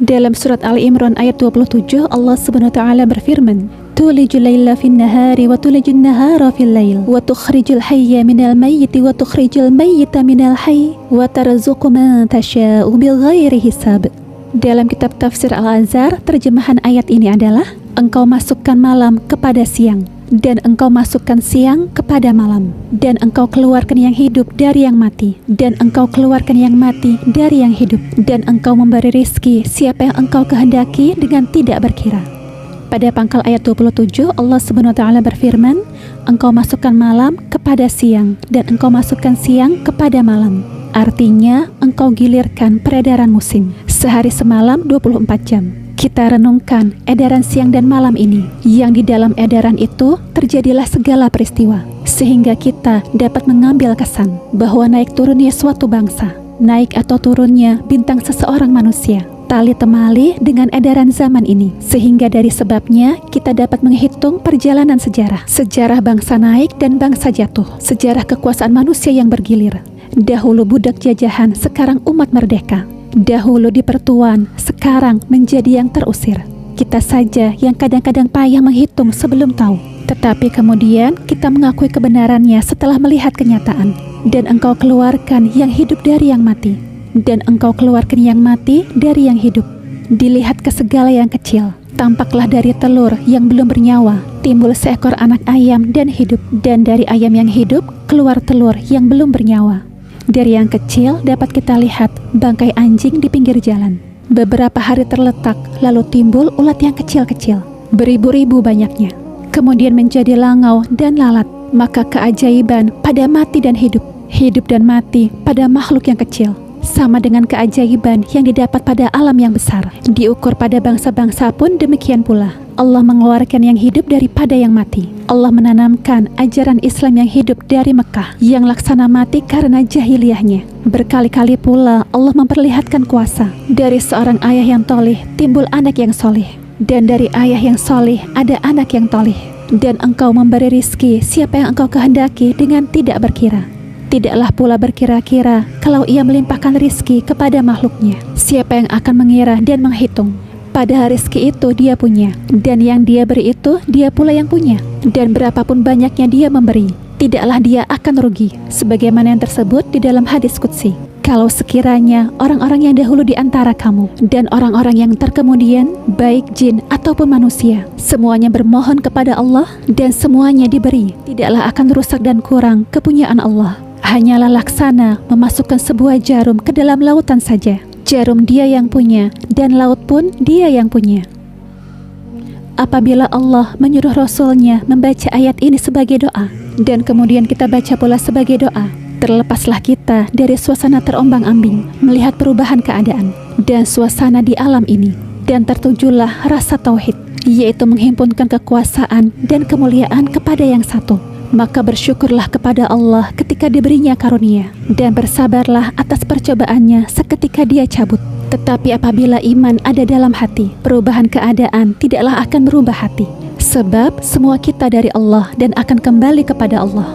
Dalam surat Ali Imran ayat 27, Allah Subhanahu wa taala berfirman, "Tulijul laila fin nahari wa tulijun nahara fil lail wa tukhrijul hayya minal mayyiti wa tukhrijul mayyita minal hayy wa tarzuqu man tasha'u bighairi hisab." Dalam kitab tafsir Al-Azhar, terjemahan ayat ini adalah, engkau masukkan malam kepada siang, dan engkau masukkan siang kepada malam, dan engkau keluarkan yang hidup dari yang mati, dan engkau keluarkan yang mati dari yang hidup, dan engkau memberi rizki siapa yang engkau kehendaki dengan tidak berkira. Pada pangkal ayat 27, Allah Subhanahu wa taala berfirman, engkau masukkan malam kepada siang, dan engkau masukkan siang kepada malam. Artinya, engkau gilirkan peredaran musim. Sehari semalam 24 jam. Kita renungkan edaran siang dan malam ini, yang di dalam edaran itu terjadilah segala peristiwa, sehingga kita dapat mengambil kesan bahwa naik turunnya suatu bangsa, naik atau turunnya bintang seseorang manusia, tali temali dengan edaran zaman ini, sehingga dari sebabnya kita dapat menghitung perjalanan sejarah bangsa naik dan bangsa jatuh, sejarah kekuasaan manusia yang bergilir. Dahulu budak jajahan, sekarang umat merdeka. Dahulu dipertuan, sekarang menjadi yang terusir. Kita saja yang kadang-kadang payah menghitung sebelum tahu. Tetapi kemudian kita mengakui kebenarannya setelah melihat kenyataan. Dan engkau keluarkan yang hidup dari yang mati, dan engkau keluarkan yang mati dari yang hidup. Dilihat ke segala yang kecil, tampaklah dari telur yang belum bernyawa timbul seekor anak ayam dan hidup. Dan dari ayam yang hidup keluar telur yang belum bernyawa. Dari yang kecil dapat kita lihat bangkai anjing di pinggir jalan. Beberapa hari terletak, lalu timbul ulat yang kecil-kecil, beribu-ribu banyaknya. Kemudian menjadi langau dan lalat. Maka keajaiban pada mati dan hidup, hidup dan mati pada makhluk yang kecil, sama dengan keajaiban yang didapat pada alam yang besar. Diukur pada bangsa-bangsa pun demikian pula. Allah mengeluarkan yang hidup daripada yang mati. Allah menanamkan ajaran Islam yang hidup dari Mekah, yang laksana mati karena jahiliyahnya. Berkali-kali pula Allah memperlihatkan kuasa. Dari seorang ayah yang toleh timbul anak yang soleh, dan dari ayah yang soleh ada anak yang toleh. Dan engkau memberi rizki siapa yang engkau kehendaki dengan tidak berkira. Tidaklah pula berkira-kira kalau ia melimpahkan rizki kepada makhluknya. Siapa yang akan mengira dan menghitung? Padahal rizki itu dia punya, dan yang dia beri itu dia pula yang punya. Dan berapapun banyaknya dia memberi, tidaklah dia akan rugi. Sebagaimana yang tersebut di dalam hadis qudsi. Kalau sekiranya orang-orang yang dahulu di antara kamu dan orang-orang yang terkemudian, baik jin ataupun manusia, semuanya bermohon kepada Allah dan semuanya diberi, tidaklah akan rusak dan kurang kepunyaan Allah. Hanyalah laksana memasukkan sebuah jarum ke dalam lautan saja. Jarum dia yang punya, dan laut pun dia yang punya. Apabila Allah menyuruh Rasulnya membaca ayat ini sebagai doa, dan kemudian kita baca pula sebagai doa, terlepaslah kita dari suasana terombang-ambing, melihat perubahan keadaan dan suasana di alam ini, dan tertujulah rasa tauhid, yaitu menghimpunkan kekuasaan dan kemuliaan kepada yang satu. Maka bersyukurlah kepada Allah ketika diberinya karunia, dan bersabarlah atas percobaannya seketika dia cabut. Tetapi apabila iman ada dalam hati, perubahan keadaan tidaklah akan merubah hati. Sebab semua kita dari Allah dan akan kembali kepada Allah.